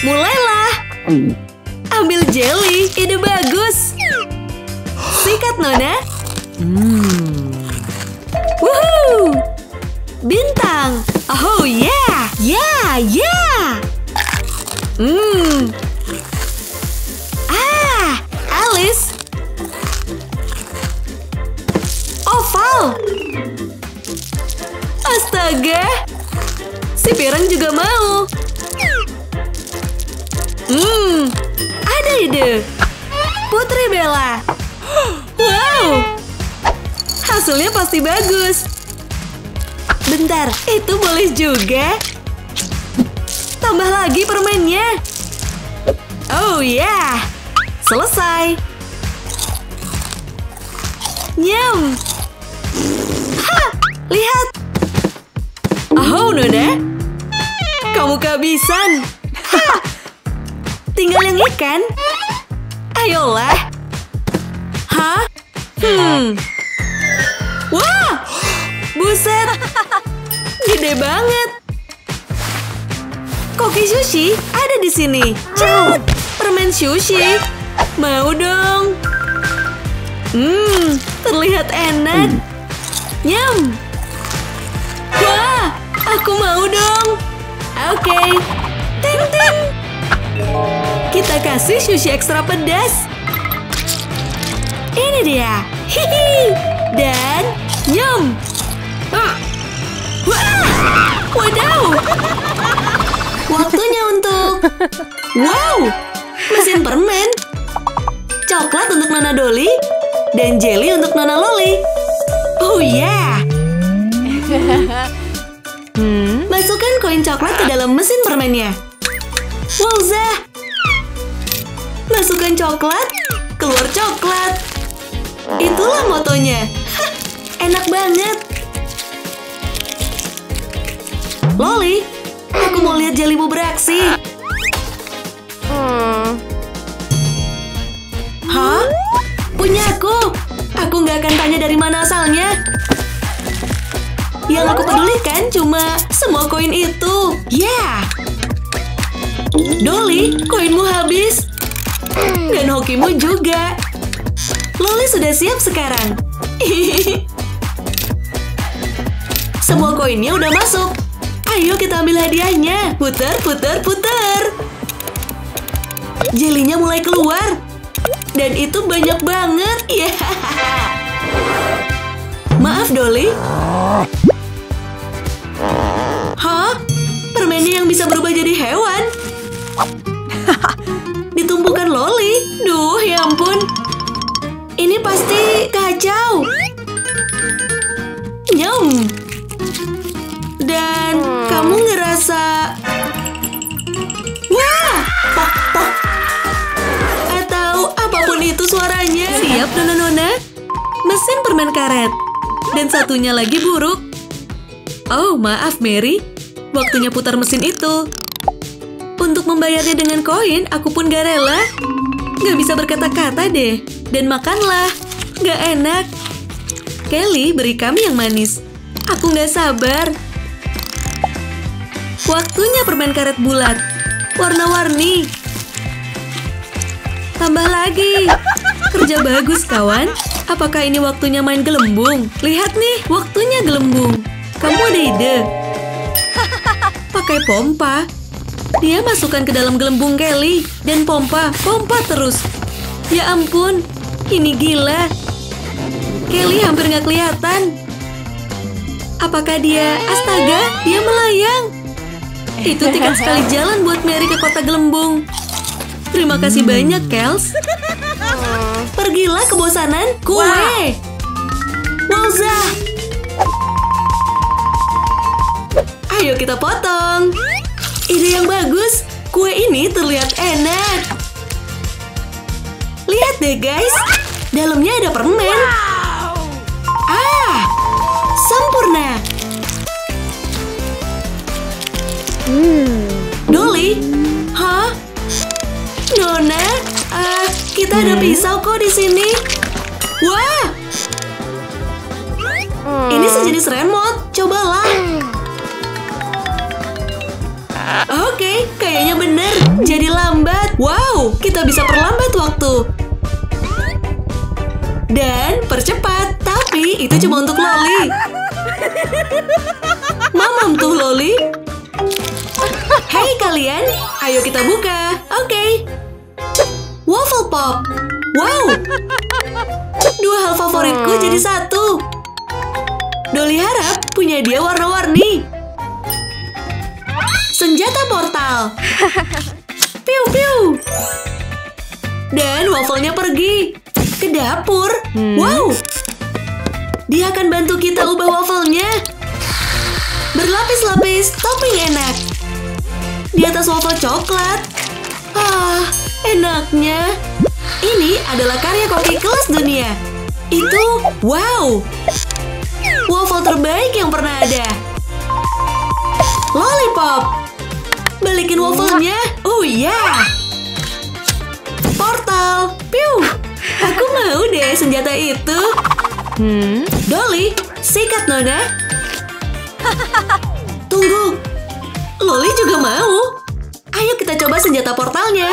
mulailah. Ambil jelly, ide bagus. Sikat, Nona. Woohoo! Bintang. Oh yeah, yeah, yeah. Alice. Oval. Astaga. Si Pirang juga mau. Ada ide. Putri Bella. Wow. Hasilnya pasti bagus. Bentar, itu boleh juga. Tambah lagi permennya. Oh yeah. Selesai. Nyam. Ha, lihat. Oh, Nona. Kamu kehabisan. Ha. Tinggal yang ikan. Ayolah. Hah? Wah! Buset! Gede banget. Koki sushi ada di sini. Ciao! Permen sushi. Mau dong. Terlihat enak. Nyam. Wah, aku mau dong. Oke. Ting ting. Kita kasih sushi ekstra pedas. Ini dia. Hihi. Dan nyam. Wah. Wadaw. Waktunya untuk wow. Mesin permen. Coklat untuk Nona Dolly. Dan jelly untuk Nona Loli. Oh yeah. Masukkan koin coklat ke dalam mesin permennya. Wowzah. Masukkan coklat, keluar coklat. Itulah motonya. Hah, enak banget. Loli, aku mau lihat jellymu beraksi. Hah? Punya aku. Aku nggak akan tanya dari mana asalnya. Yang aku pedulikan cuma semua koin itu. Yeah. Dolly, koinmu habis. Dan hokimu juga. Loli sudah siap sekarang. Semua koinnya udah masuk. Ayo kita ambil hadiahnya. Putar, putar, putar. Jelinya mulai keluar. Dan itu banyak banget. Yeah. Maaf, Dolly. Hah? Permennya yang bisa berubah jadi hewan? Ditumpukan Loli. Duh, ya ampun. Ini pasti kacau. Nyam. Dan kamu ngerasa... Wah! Pok, pok. Atau apapun itu suaranya. Siap, Nona-nona. Mesin permen karet. Dan satunya lagi buruk. Oh, maaf, Mary. Waktunya putar mesin itu. Untuk membayarnya dengan koin, aku pun gak rela. Gak bisa berkata-kata deh. Dan makanlah. Gak enak. Kelly, beri kami yang manis. Aku gak sabar. Waktunya permen karet bulat. Warna-warni. Tambah lagi. Kerja bagus, kawan. Apakah ini waktunya main gelembung? Lihat nih, waktunya gelembung. Kamu ada ide? Pakai pompa. Dia masukkan ke dalam gelembung Kelly. Dan pompa terus. Ya ampun, ini gila. Kelly hampir nggak kelihatan. Apakah dia... Astaga, dia melayang. Itu tiket sekali jalan buat Mary ke kota gelembung. Terima kasih banyak, Kels. Pergilah kebosanan. Kue. Wowzah. Ayo kita potong. Ide yang bagus. Kue ini terlihat enak. Lihat deh, guys. Dalamnya ada permen. Sempurna. Dolly? Hah? Nona? Kita ada pisau kok di sini. Wah! Ini sejenis remote. Cobalah. Oke, kayaknya bener. Jadi lambat. Wow, kita bisa perlambat waktu. Dan percepat. Tapi itu cuma untuk Loli. Mamam tuh Loli. Hei kalian, ayo kita buka. Oke. Waffle Pop. Wow. Dua hal favoritku jadi satu. Dolly harap punya dia warna-warni. Senjata portal. Piu piu. Dan waffle-nya pergi ke dapur. Wow. Dia akan bantu kita ubah waffle-nya. Berlapis-lapis, topping enak. Di atas waffle coklat. Ah, enaknya. Ini adalah karya koki kelas dunia. Itu, wow. Waffle terbaik yang pernah ada. Lollipop. Balikin waffle-nya. Oh iya. Portal. Piu. Aku mau deh senjata itu. Dolly, sikat Nona. Tunggu. Loli juga mau. Ayo kita coba senjata portalnya.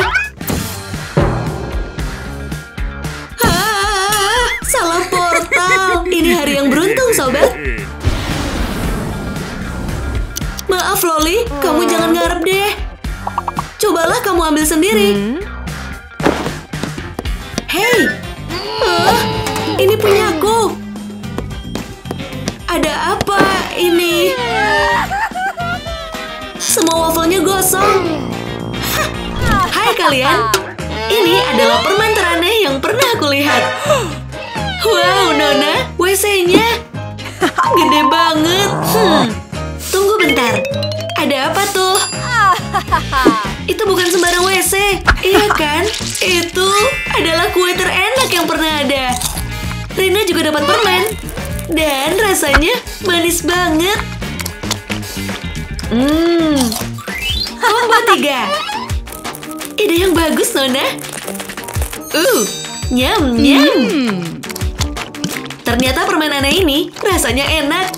Salah portal. Ini hari yang beruntung, sobat. Maaf, Loli. Kamu jangan ngarep deh. Cobalah kamu ambil sendiri. Hei. Ini punyaku. Ada apa ini? Semua waffle-nya gosong. Hai kalian. Ini adalah permen teraneh yang pernah aku lihat. Wow, Nona, WC-nya gede banget. Tunggu bentar. Ada apa tuh? Itu bukan sembarang WC, iya kan? Itu adalah kue terenak yang pernah ada. Rina juga dapat permen. Dan rasanya manis banget. Combo 3. Ide yang bagus, Nona. Nyam, nyam. Ternyata permen aneh ini rasanya enak.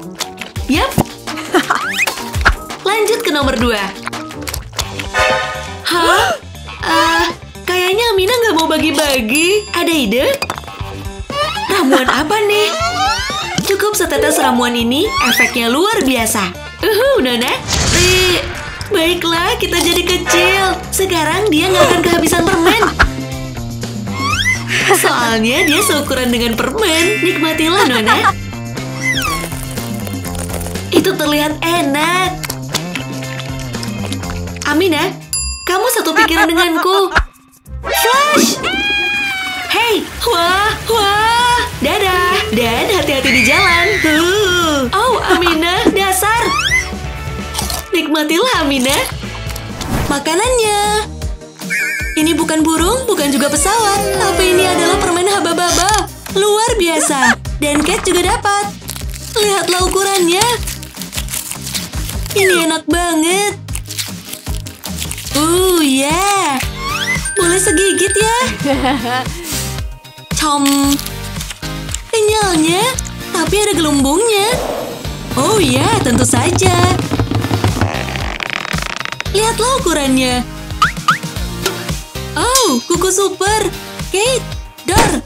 Yap. Lanjut ke nomor 2. Hah? Kayaknya Amina nggak mau bagi-bagi. Ada ide? Ramuan apa nih? Cukup setetes ramuan ini, efeknya luar biasa. Nona. Baiklah, kita jadi kecil. Sekarang dia nggak akan kehabisan permen. Soalnya dia seukuran dengan permen. Nikmatilah, Nona. Itu terlihat enak. Amina, kamu satu pikiran denganku. Flash! Hei, wah. Dadah. Dan hati-hati di jalan. Oh, Amina, dasar. Nikmatilah, Amina. Makanannya. Ini bukan burung, bukan juga pesawat. Tapi ini adalah permen haba-baba. Luar biasa. Dan Cat juga dapat. Lihatlah ukurannya. Ini enak banget. Ya. Boleh segigit ya. Kenyalnya, tapi ada gelembungnya. Oh ya, tentu saja. Lihatlah ukurannya. Oh, kuku super. Kate, Dor.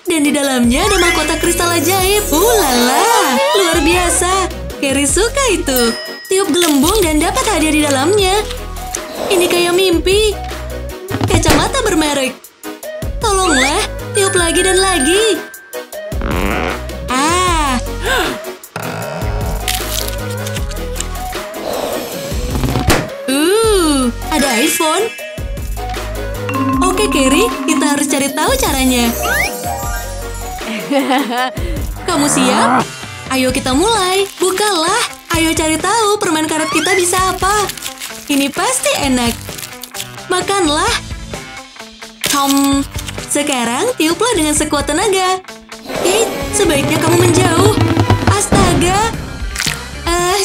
Dan di dalamnya ada mahkota kristal ajaib. Lala, luar biasa. Carrie suka itu. Tiup gelembung dan dapat hadiah di dalamnya. Ini kayak mimpi. Kacamata bermerek. Tolonglah, tiup lagi dan lagi. Ada iPhone. Oke, Carrie, kita harus cari tahu caranya. Kamu siap? Ayo kita mulai. Bukalah. Ayo cari tahu permen karet kita bisa apa. Ini pasti enak. Makanlah. Sekarang tiuplah dengan sekuat tenaga. Kate, sebaiknya kamu menjauh. Astaga.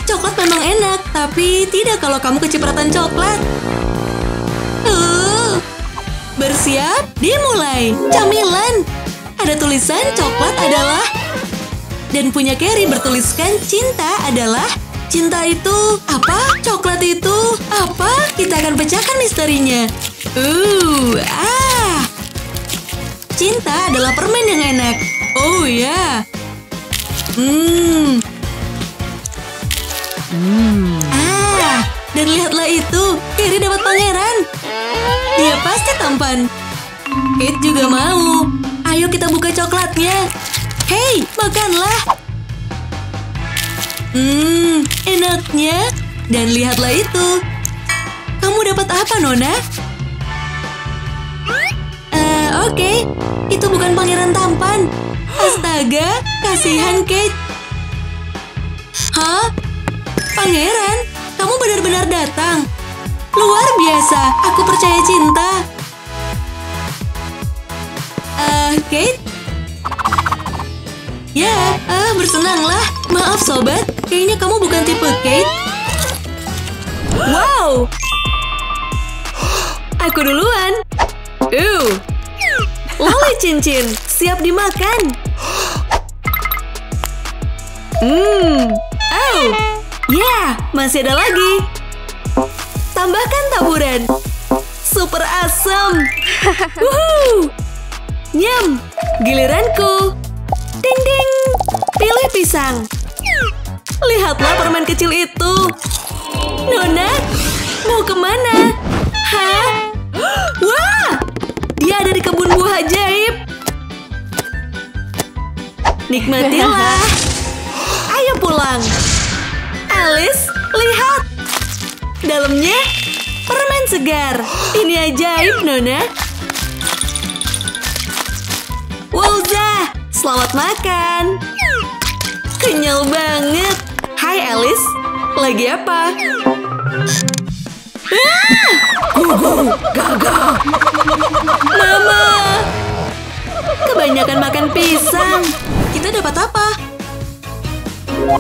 Coklat memang enak, tapi tidak kalau kamu kecipratan coklat. Bersiap, dimulai. Camilan. Ada tulisan coklat adalah. Dan punya Carrie bertuliskan cinta adalah. Cinta itu apa? Coklat itu apa? Kita akan pecahkan misterinya. Cinta adalah permen yang enak. Oh ya. Dan lihatlah itu, Carrie dapat pangeran. Dia pasti tampan. Kate juga mau. Ayo kita buka coklatnya. Hei, makanlah. Enaknya. Dan lihatlah itu. Kamu dapat apa, Nona? Oke. Itu bukan pangeran tampan. Astaga, kasihan Kate. Hah? Pangeran? Kamu benar-benar datang. Luar biasa, aku percaya cinta. Kate? Ya, bersenanglah. Maaf sobat, kayaknya kamu bukan tipe Kate. Wow! Aku duluan. Loli cincin, siap dimakan. Ya, masih ada lagi. Tambahkan taburan. Super asem. Wuhu. Nyam, giliranku. Ding ding. Pilih pisang. Lihatlah permen kecil itu. Nona, mau kemana? Hah? Wah, dia ada di kebun buah ajaib. Nikmatilah. Ayo pulang. Alice, lihat. Dalamnya permen segar. Ini ajaib, Nona. Wowza, selamat makan. Kenyal banget. Hai Alice, lagi apa? Gagah. Mama, kebanyakan makan pisang. Kita dapat apa?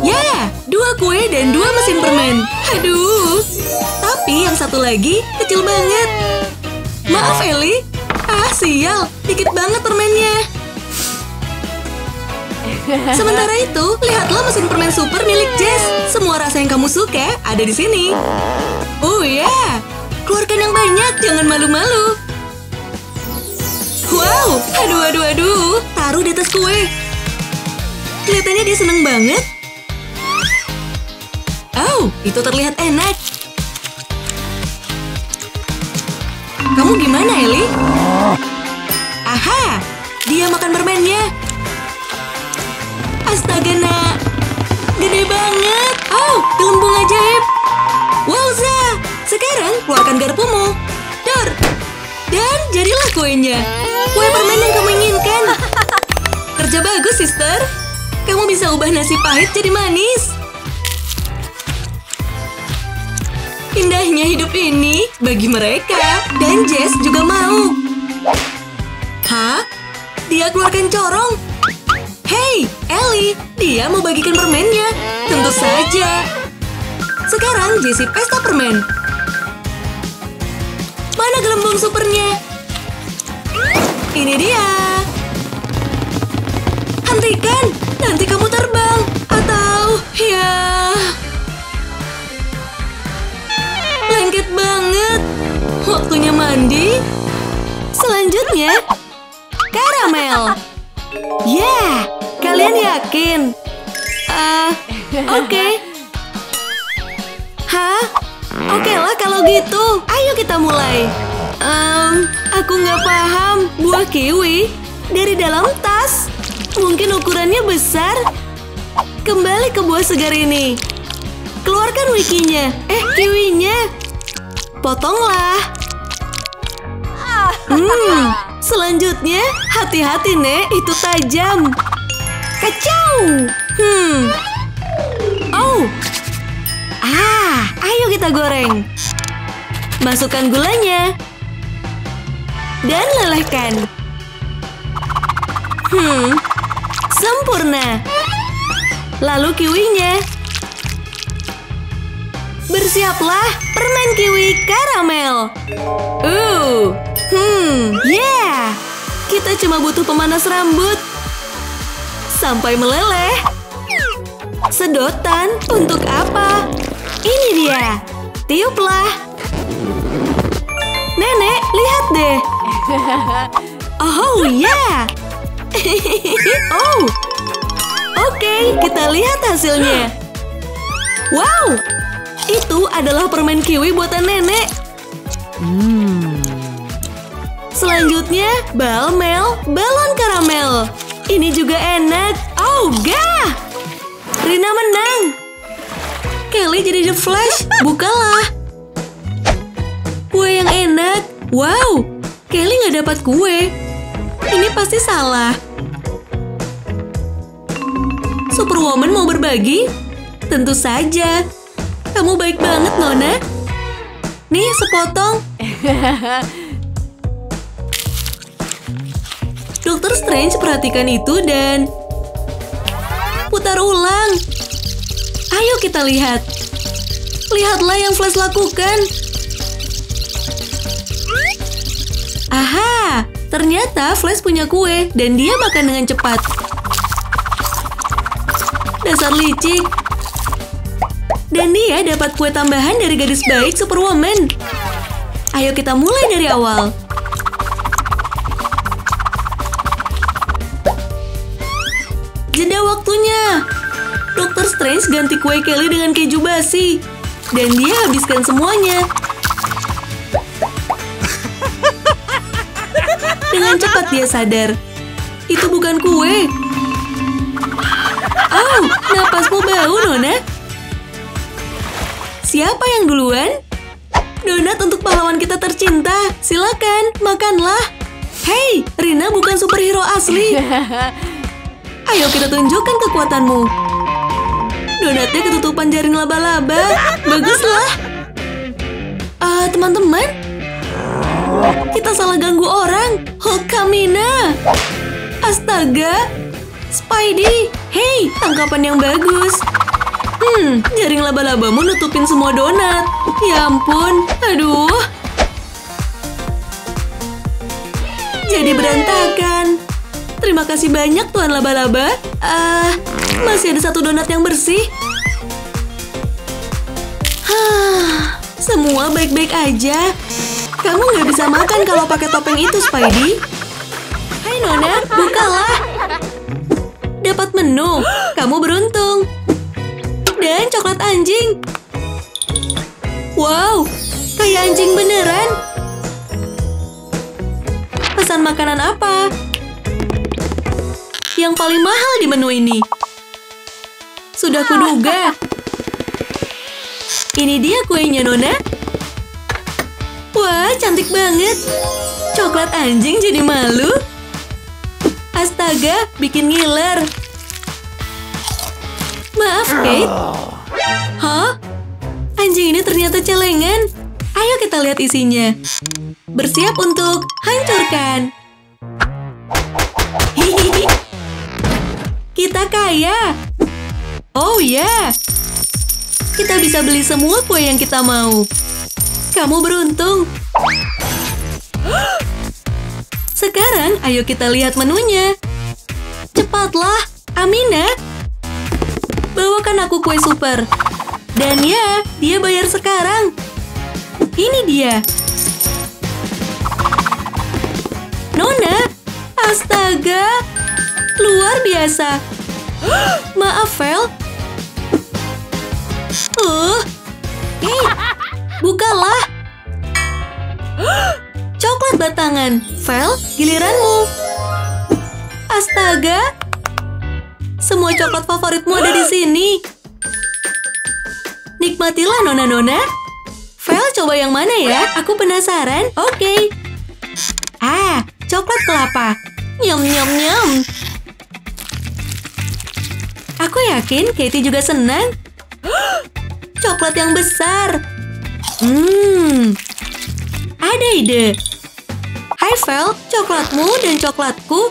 Ya, 2 kue dan 2 mesin permen. Aduh, tapi yang satu lagi kecil banget. Maaf Ellie. Sial, dikit banget permennya. Sementara itu, lihatlah mesin permen super milik Jess. Semua rasa yang kamu suka ada di sini. Oh ya, keluarkan yang banyak, jangan malu-malu. Wow, aduh. Taruh di atas kue. Kelihatannya dia seneng banget. Oh, itu terlihat enak. Kamu gimana, Ellie? Aha, dia makan permennya. Astaga, nak. Gede banget. Oh, gelembung ajaib. Wowza, sekarang keluarkan garpumu. Dor. Dan jadilah kuenya. Kue permen yang kamu inginkan. Kerja bagus, sister. Kamu bisa ubah nasi pahit jadi manis. Indahnya hidup ini bagi mereka. Dan Jess juga mau. Hah? Dia keluarkan corong. Hei, Ellie, dia mau bagikan permennya. Tentu saja. Sekarang Jessie pesta permen. Mana gelembung supernya? Ini dia. Hentikan, nanti kamu terbang. Atau, ya... lengket banget. Waktunya mandi. Selanjutnya, karamel. Ya, kalian yakin? Oke. Hah? Oke lah kalau gitu. Ayo kita mulai. Aku nggak paham. Buah kiwi dari dalam tas. Mungkin ukurannya besar. Kembali ke buah segar ini. Keluarkan wikinya. Kiwinya. Potonglah. Selanjutnya, hati-hati, Nek. Itu tajam. Kacau. Oh. Ayo kita goreng. Masukkan gulanya. Dan lelehkan. Sempurna. Lalu kiwinya. Bersiaplah permen kiwi karamel. Yeah. Kita cuma butuh pemanas rambut. Sampai meleleh. Sedotan? Untuk apa? Ini dia. Tiuplah. Nenek, lihat deh. Oh, ya. Oh. Oke, kita lihat hasilnya. Wow. Itu adalah permen kiwi buatan nenek. Selanjutnya, balmel, balon karamel. Ini juga enak. Oh, gah! Rina menang. Kelly jadi The Flash. Bukalah. Kue yang enak. Wow, Kelly nggak dapat kue. Ini pasti salah. Superwoman mau berbagi? Tentu saja. Kamu baik banget, Nona. Nih, sepotong. Dr. Strange perhatikan itu dan putar ulang. Ayo kita lihat. Lihatlah yang Flash lakukan. Aha, ternyata Flash punya kue dan dia makan dengan cepat. Dasar licik. Dan dia dapat kue tambahan dari gadis baik Superwoman. Ayo kita mulai dari awal. Jeda waktunya. Dr. Strange ganti kue Kelly dengan keju basi. Dan dia habiskan semuanya. Dengan cepat dia sadar. Itu bukan kue. Oh, napasmu bau, Nona. Siapa yang duluan? Donat untuk pahlawan kita tercinta. Silakan, makanlah. Hei, Rina bukan superhero asli. Ayo kita tunjukkan kekuatanmu. Donatnya ketutupan jaring laba-laba. Baguslah. Teman-teman. Kita salah ganggu orang. Hulkamina. Astaga. Spidey. Hei, tangkapan yang bagus. Jaring laba-labamu nutupin semua donat. Ya ampun. Aduh. Jadi berantakan. Terima kasih banyak, Tuan Laba-Laba. Masih ada satu donat yang bersih. Semua baik-baik aja. Kamu nggak bisa makan kalau pakai topeng itu, Spidey. Hai, Nona, bukalah. Dapat menu. Kamu beruntung. Dan coklat anjing. Wow, kayak anjing beneran. Pesan makanan apa? Yang paling mahal di menu ini. Sudah kuduga. Ini dia kuenya, Nona. Wah, cantik banget. Coklat anjing jadi malu. Astaga, bikin ngiler. Maaf, Kate. Hah? Anjing ini ternyata celengan. Ayo kita lihat isinya. Bersiap untuk hancurkan. Hihihi. Kita kaya. Oh ya. Kita bisa beli semua kue yang kita mau. Kamu beruntung. Sekarang ayo kita lihat menunya. Cepatlah, Amina. Bawakan aku kue super. Dan ya, dia bayar sekarang. Ini dia. Nona, astaga. Luar biasa. Maaf, Vel. Hei, bukalah. Coklat batangan. Vel, giliranmu. Astaga. Semua coklat favoritmu ada di sini. Nikmatilah, Nona-Nona. Vel, coba yang mana ya? Aku penasaran. Oke. Coklat kelapa. Nyam-nyam-nyam. Aku yakin Katie juga senang. Coklat yang besar. Ada ide. Hai, Vel, coklatmu dan coklatku.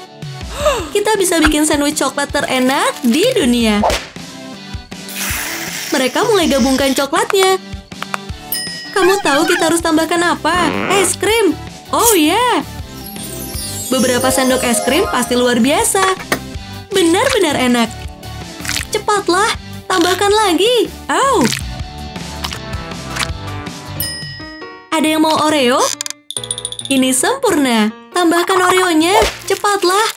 Kita bisa bikin sandwich coklat terenak di dunia. Mereka mulai gabungkan coklatnya. Kamu tahu kita harus tambahkan apa? Es krim. Oh ya. Beberapa sendok es krim pasti luar biasa. Benar-benar enak. Cepatlah. Tambahkan lagi. Oh. Ada yang mau Oreo? Ini sempurna. Tambahkan Oreo-nya. Cepatlah.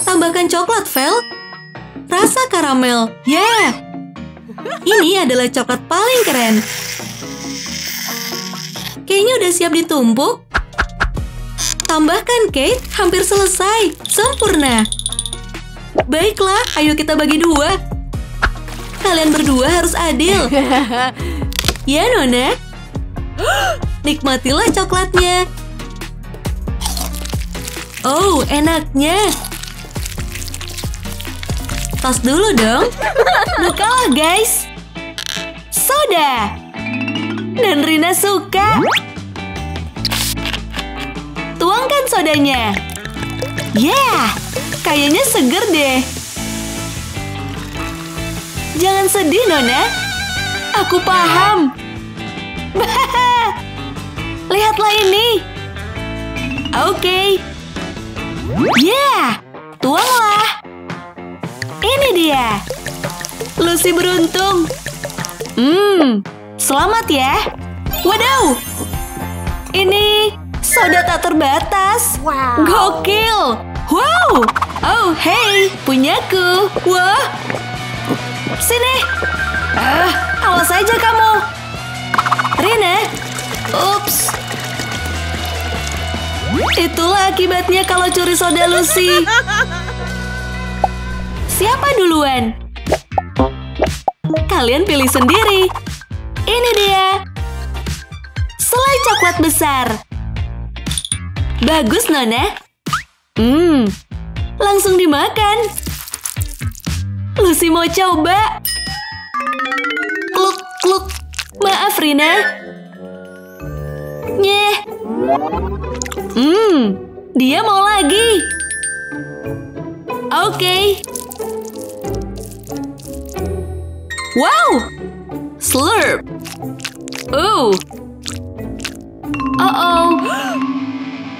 Tambahkan coklat, Vel. Rasa karamel. Yeah. Ini adalah coklat paling keren. Kayaknya udah siap ditumpuk. Tambahkan, Kate. Hampir selesai. Sempurna. Baiklah, ayo kita bagi dua. Kalian berdua harus adil. Ya, Nona? Nikmatilah coklatnya. Oh, enaknya. Tos dulu dong. Bukalah, guys. Soda. Dan Rina suka. Tuangkan sodanya. Yeah, kayaknya seger deh. Jangan sedih, Nona. Aku paham. Lihatlah ini. Oke. Yeah, tuanglah. Ini dia. Lucy beruntung. Selamat ya. Wadaw. Ini soda tak terbatas. Wow. Gokil. Wow. Oh, hey, punyaku. Wah. Sini. Awas aja kamu. Rina. Ups. Itulah akibatnya kalau curi soda Lucy. Siapa duluan? Kalian pilih sendiri. Ini dia. Selai coklat besar. Bagus, Nona. Langsung dimakan. Lucy mau coba. Kluk, kluk. Maaf, Rina. Nyeh. Dia mau lagi. Oke. Wow. Slurp. Oh.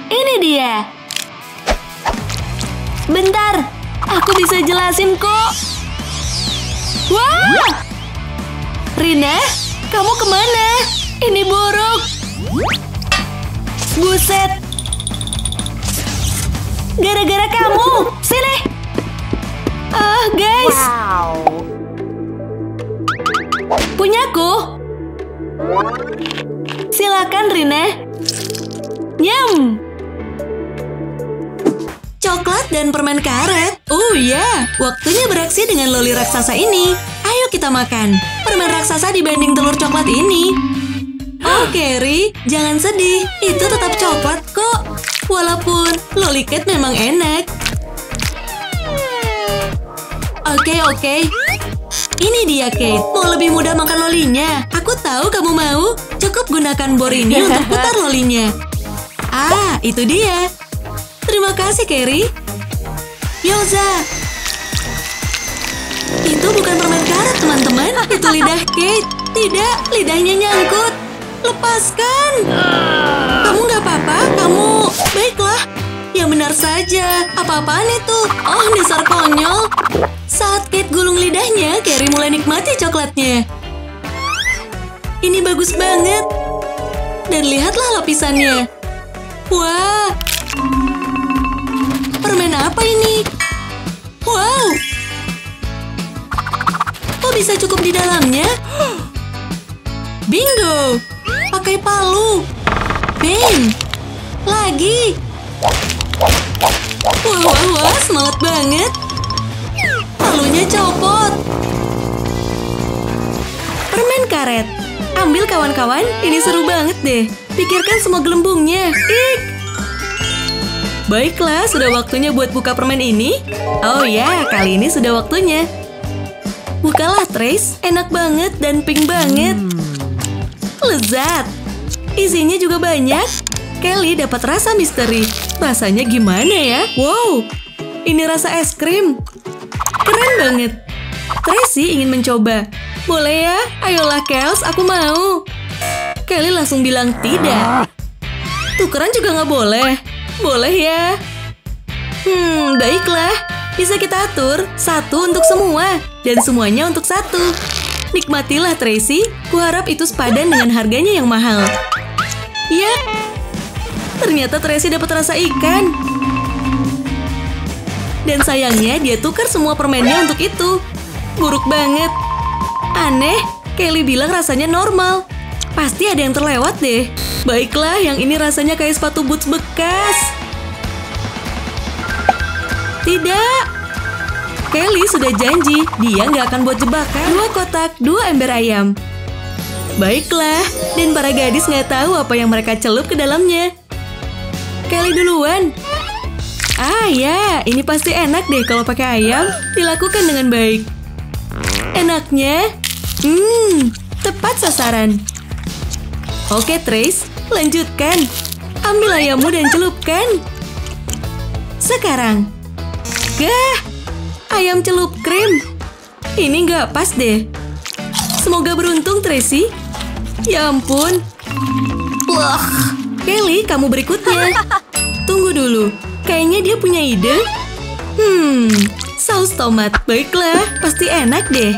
Ini dia. Bentar. Aku bisa jelasin kok. Wah. Rina, kamu kemana? Ini buruk. Buset. Gara-gara kamu. Sini. Guys. Wow. Punyaku. Silakan, Rina. Nyam. Coklat dan permen karet. Oh ya, waktunya beraksi dengan loli raksasa ini. Ayo kita makan. Permen raksasa dibanding telur coklat ini. Oh, Carrie, jangan sedih. Itu tetap coklat kok. Walaupun loli Kate memang enak. Oke. Ini dia, Kate. Mau lebih mudah makan lolinya. Aku tahu kamu mau. Cukup gunakan bor ini untuk putar lolinya. Itu dia. Terima kasih, Carrie. Yoza. Itu bukan permen karet, teman-teman. Itu lidah Kate. Tidak, lidahnya nyangkut. Lepaskan. Kamu nggak apa-apa? Kamu... Baiklah. Ya benar saja. Apa-apaan itu? Oh, dasar konyol. Saat Kate gulung lidahnya, Carrie mulai nikmati coklatnya. Ini bagus banget. Dan lihatlah lapisannya. Wah. Permen apa ini? Wow. Kok bisa cukup di dalamnya? Bingo. Pakai palu. Bang. Lagi. Wah, semangat banget. Palunya copot. Permen karet. Ambil kawan-kawan, ini seru banget deh. Pikirkan semua gelembungnya. Baiklah, sudah waktunya buat buka permen ini. Oh ya, kali ini sudah waktunya. Bukalah, Trace. Enak banget dan pink banget. Lezat. Isinya juga banyak. Kelly dapat rasa misteri. Rasanya gimana ya? Wow, ini rasa es krim. Keren banget. Tracy ingin mencoba. Boleh ya? Ayolah, Kels, aku mau. Kelly langsung bilang tidak. Tukeran juga nggak boleh. Boleh ya? Baiklah. Bisa kita atur, satu untuk semua, dan semuanya untuk satu. Nikmatilah, Tracy. Kuharap itu sepadan dengan harganya yang mahal. Ya, ternyata Tracy dapat rasa ikan. Dan sayangnya dia tukar semua permennya untuk itu. Buruk banget. Aneh, Kelly bilang rasanya normal. Pasti ada yang terlewat deh. Baiklah, yang ini rasanya kayak sepatu boots bekas. Tidak. Kelly sudah janji, dia nggak akan buat jebakan. 2 kotak, 2 ember ayam. Baiklah, dan para gadis nggak tahu apa yang mereka celup ke dalamnya. Kelly duluan. Ah ya, ini pasti enak deh kalau pakai ayam. Dilakukan dengan baik. Enaknya? Tepat sasaran. Oke, Trace, lanjutkan. Ambil ayammu dan celupkan. Sekarang. Gah, ayam celup krim. Ini nggak pas deh. Semoga beruntung, Tracy. Ya ampun. Wah, Kelly, kamu berikutnya. Tunggu dulu, kayaknya dia punya ide. Saus tomat. Baiklah, pasti enak deh.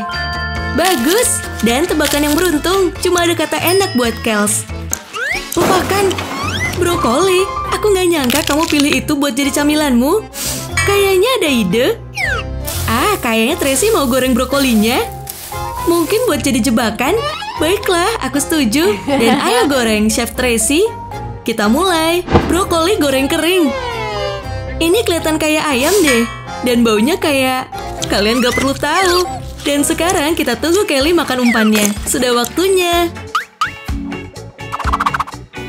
Bagus, dan tebakan yang beruntung. Cuma ada kata enak buat Kels. Lupakan. Brokoli, aku nggak nyangka kamu pilih itu buat jadi camilanmu. Kayaknya ada ide. Kayaknya Tracy mau goreng brokolinya. Mungkin buat jadi jebakan. Baiklah, aku setuju. Dan ayo goreng, Chef Tracy. Kita mulai. Brokoli goreng kering. Ini kelihatan kayak ayam deh. Dan baunya kayak... Kalian gak perlu tahu. Dan sekarang kita tunggu Kelly makan umpannya. Sudah waktunya.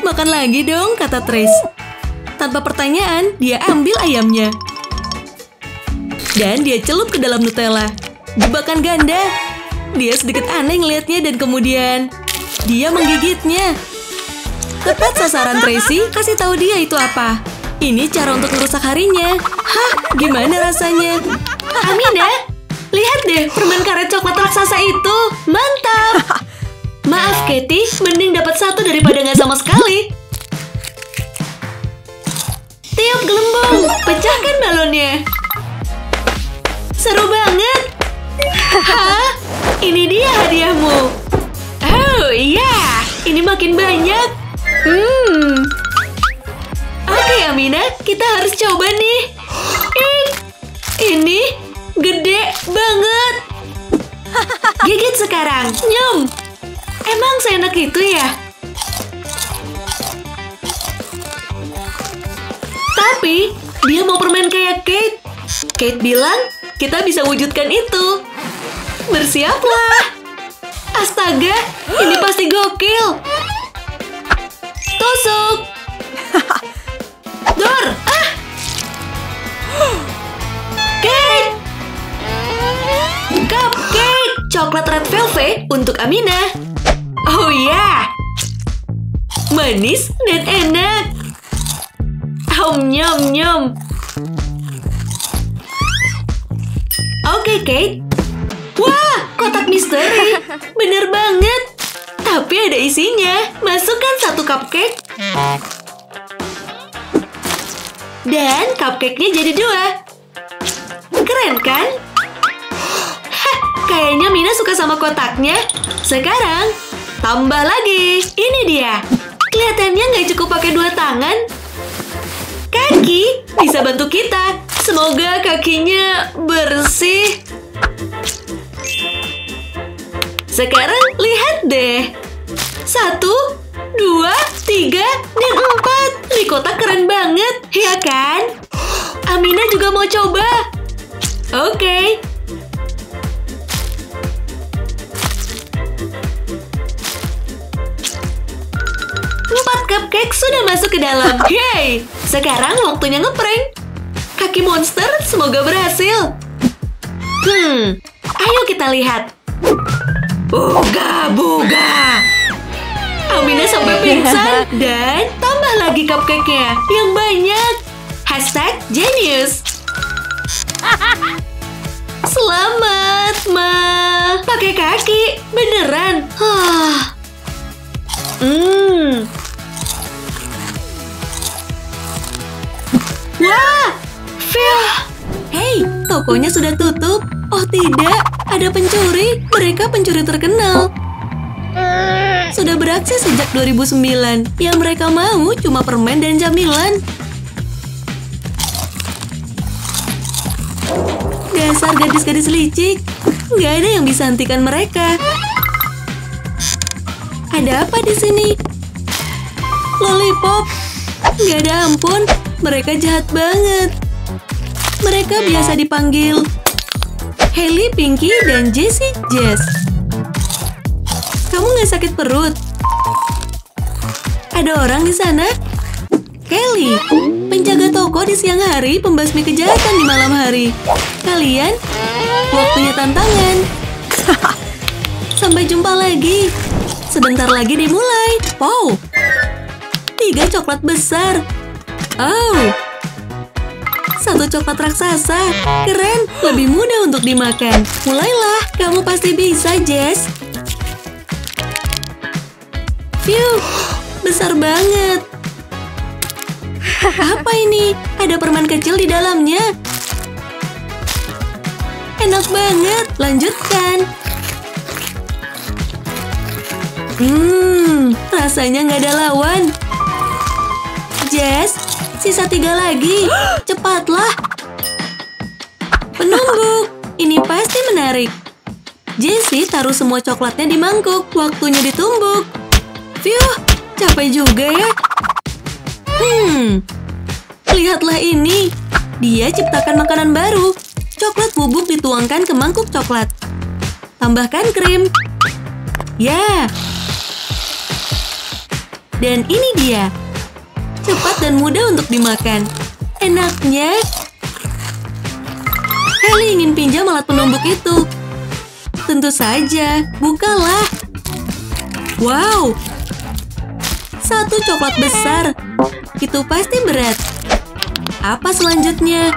Makan lagi dong, kata Trace. Tanpa pertanyaan, dia ambil ayamnya. Dan dia celup ke dalam Nutella. Jebakan ganda. Dia sedikit aneh ngeliatnya dan kemudian dia menggigitnya. Tepat sasaran, Tracy. Kasih tahu dia itu apa. Ini cara untuk merusak harinya. Hah, gimana rasanya? Amina, lihat deh permen karet coklat raksasa itu. Mantap. Maaf, Katie. Mending dapat 1 daripada nggak sama sekali. Tiup gelembung. Pecahkan balonnya. Seru banget. Hah? Ini dia hadiahmu. Oh iya, ini makin banyak. Oke, Amina, kita harus coba nih. Ini gede banget. Gigit sekarang. Nyum. Emang seenak itu ya? Tapi dia mau permen kayak Kate. Kate bilang kita bisa wujudkan itu. Bersiaplah. Astaga, ini pasti gokil. Tusuk. Dor. Kate. Cupcake coklat red velvet untuk Amina. Oh ya. Manis dan enak. Nyom nyom. Oke, Kate. Wah, kotak misteri. Bener banget. Tapi ada isinya. Masukkan 1 cupcake. Dan cupcake-nya jadi 2. Keren kan? Hah, kayaknya Mina suka sama kotaknya. Sekarang, tambah lagi. Ini dia. Kelihatannya nggak cukup pakai 2 tangan. Kaki bisa bantu kita. Semoga kakinya bersih. Sekarang lihat deh. 1, 2, 3, dan 4. Di kotak keren banget, ya kan? Amina juga mau coba. Oke. 4 cupcake sudah masuk ke dalam. Yeay! Sekarang waktunya ngeprank. Kaki monster semoga berhasil. Ayo kita lihat. Buga, buga. Amina sampai pingsan. Dan tambah lagi cupcake-nya yang banyak. #genius. Selamat, Ma. Pakai kaki. Beneran. Wah. Hey, tokonya sudah tutup. Oh tidak, ada pencuri. Mereka pencuri terkenal. Sudah beraksi sejak 2009. Yang mereka mau cuma permen dan camilan. Dasar gadis-gadis licik. Nggak ada yang bisa hentikan mereka. Ada apa di sini? Lollipop. Nggak ada ampun. Mereka jahat banget. Mereka biasa dipanggil Hailey, Pinky, dan Jessie Jess. Kamu nggak sakit perut? Ada orang di sana? Kelly, penjaga toko di siang hari, pembasmi kejahatan di malam hari. Kalian, waktunya tantangan. Sampai jumpa lagi. Sebentar lagi dimulai. Wow, 3 coklat besar. Oh, 1 coklat raksasa. Keren, lebih mudah untuk dimakan. Mulailah, kamu pasti bisa, Jess. Phew, besar banget. Apa ini? Ada permen kecil di dalamnya. Enak banget, lanjutkan. Rasanya nggak ada lawan. Jess, sisa 3 lagi. Cepatlah. Penumbuk, ini pasti menarik. Jessie taruh semua coklatnya di mangkuk. Waktunya ditumbuk. Phew, capek juga ya. Lihatlah ini. Dia ciptakan makanan baru. Coklat bubuk dituangkan ke mangkuk coklat. Tambahkan krim. Ya. Dan ini dia. Cepat dan mudah untuk dimakan. Enaknya. Hailey ingin pinjam alat penumbuk itu. Tentu saja. Bukalah. Wow. 1 coklat besar. Itu pasti berat. Apa selanjutnya?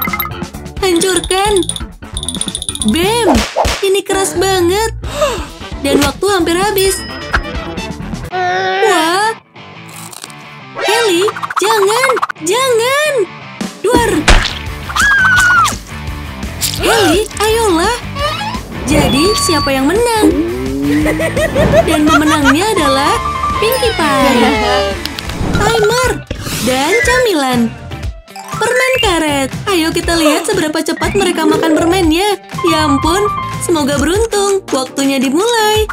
Hancurkan. Bam! Ini keras banget. Dan waktu hampir habis. Wah. Hailey, jangan! Jangan! Duar! Hailey, ayolah. Jadi, siapa yang menang? Dan pemenangnya adalah Pinkie Pie. Timer dan camilan. Permen karet. Ayo kita lihat seberapa cepat mereka makan permennya. Ya ampun, semoga beruntung. Waktunya dimulai.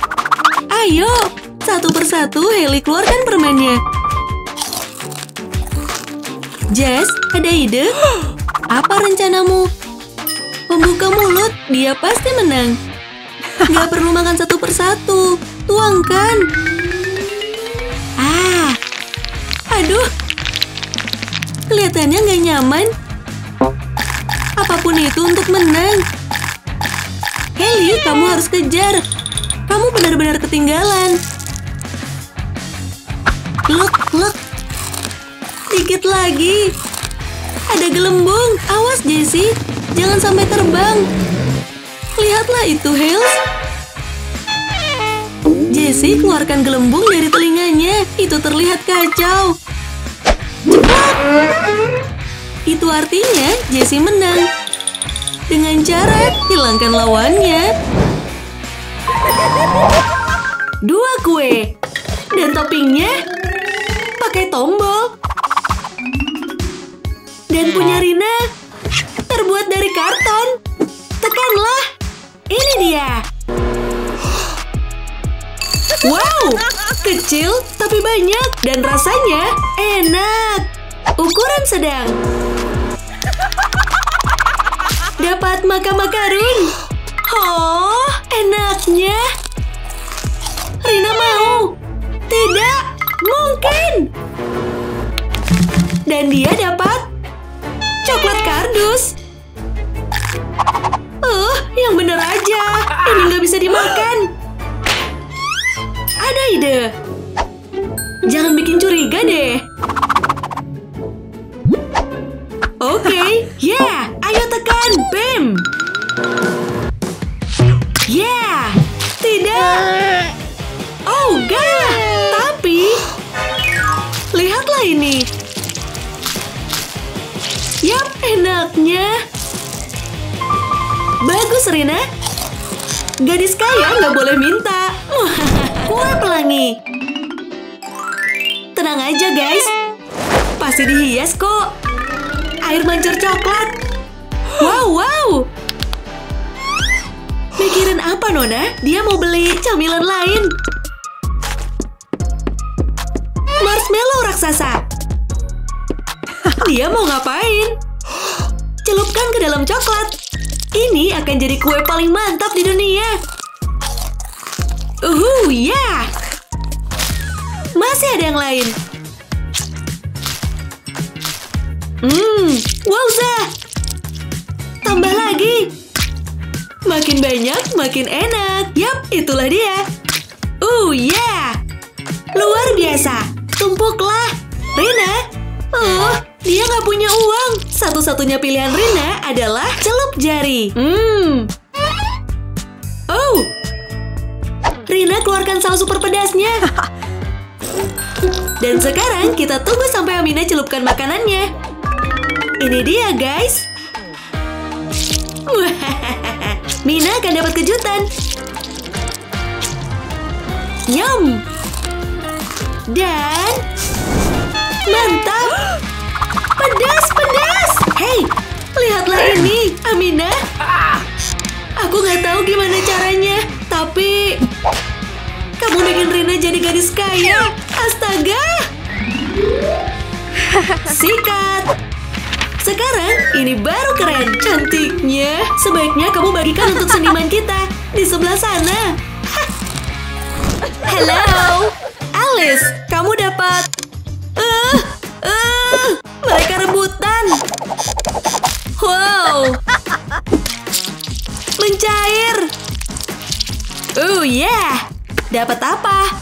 Ayo, satu persatu Hailey keluarkan permennya. Jess, ada ide? Apa rencanamu? Pembuka mulut, dia pasti menang. Gak perlu makan satu persatu. Tuangkan. Aduh. Kelihatannya nggak nyaman. Apapun itu untuk menang. Hailey, kamu harus kejar. Kamu benar-benar ketinggalan. Luk. Dikit lagi. Ada gelembung. Awas, Jessie. Jangan sampai terbang. Lihatlah itu, Hailey. Jessie keluarkan gelembung dari telinganya. Itu terlihat kacau. Cepat! Itu artinya Jessie menang. Dengan cara hilangkan lawannya. 2 kue. Dan toppingnya pakai tombol. Dan punya Rina terbuat dari karton. Tekanlah. Ini dia. Wow, kecil tapi banyak dan rasanya enak. Ukuran sedang. Dapat makan-makarun. Oh, enaknya. Rina mau. Tidak, mungkin. Dan dia dapat coklat kardus. Yang bener aja. Ini nggak bisa dimakan. Ada ide. Jangan bikin curiga deh. Oke, ya, ayo tekan, bam. Ya, tidak. Oh, enggak. Tapi, lihatlah ini. Yap, enaknya. Bagus, Rina. Gadis kaya nggak boleh minta. Kue pelangi. Tenang aja, guys. Pasti dihias kok. Air mancur coklat. Wow. Mikirin apa, Nona? Dia mau beli camilan lain. Marshmallow raksasa. Dia mau ngapain? Celupkan ke dalam coklat. Ini akan jadi kue paling mantap di dunia. Ya. Masih ada yang lain. Wowza. Tambah lagi. Makin banyak, makin enak. Yap, itulah dia. Ya. Luar biasa. Tumpuklah. Rina. Dia nggak punya uang. Satu-satunya pilihan Rina adalah celup jari. Rina keluarkan saus super pedasnya. Dan sekarang kita tunggu sampai Amina celupkan makanannya. Ini dia, guys. Mina akan dapat kejutan. Yum. Dan mantap. Pedas. Hey, lihatlah ini, Amina. Aku nggak tahu gimana caranya, tapi kamu bikin Rina jadi gadis kaya. Astaga. Sikat. Sekarang ini baru keren. Cantiknya. Sebaiknya kamu bagikan untuk seniman kita di sebelah sana. Hello, Alice. Kamu dapat. Mereka rebutan. Wow. Mencair. Yeah. Dapat apa?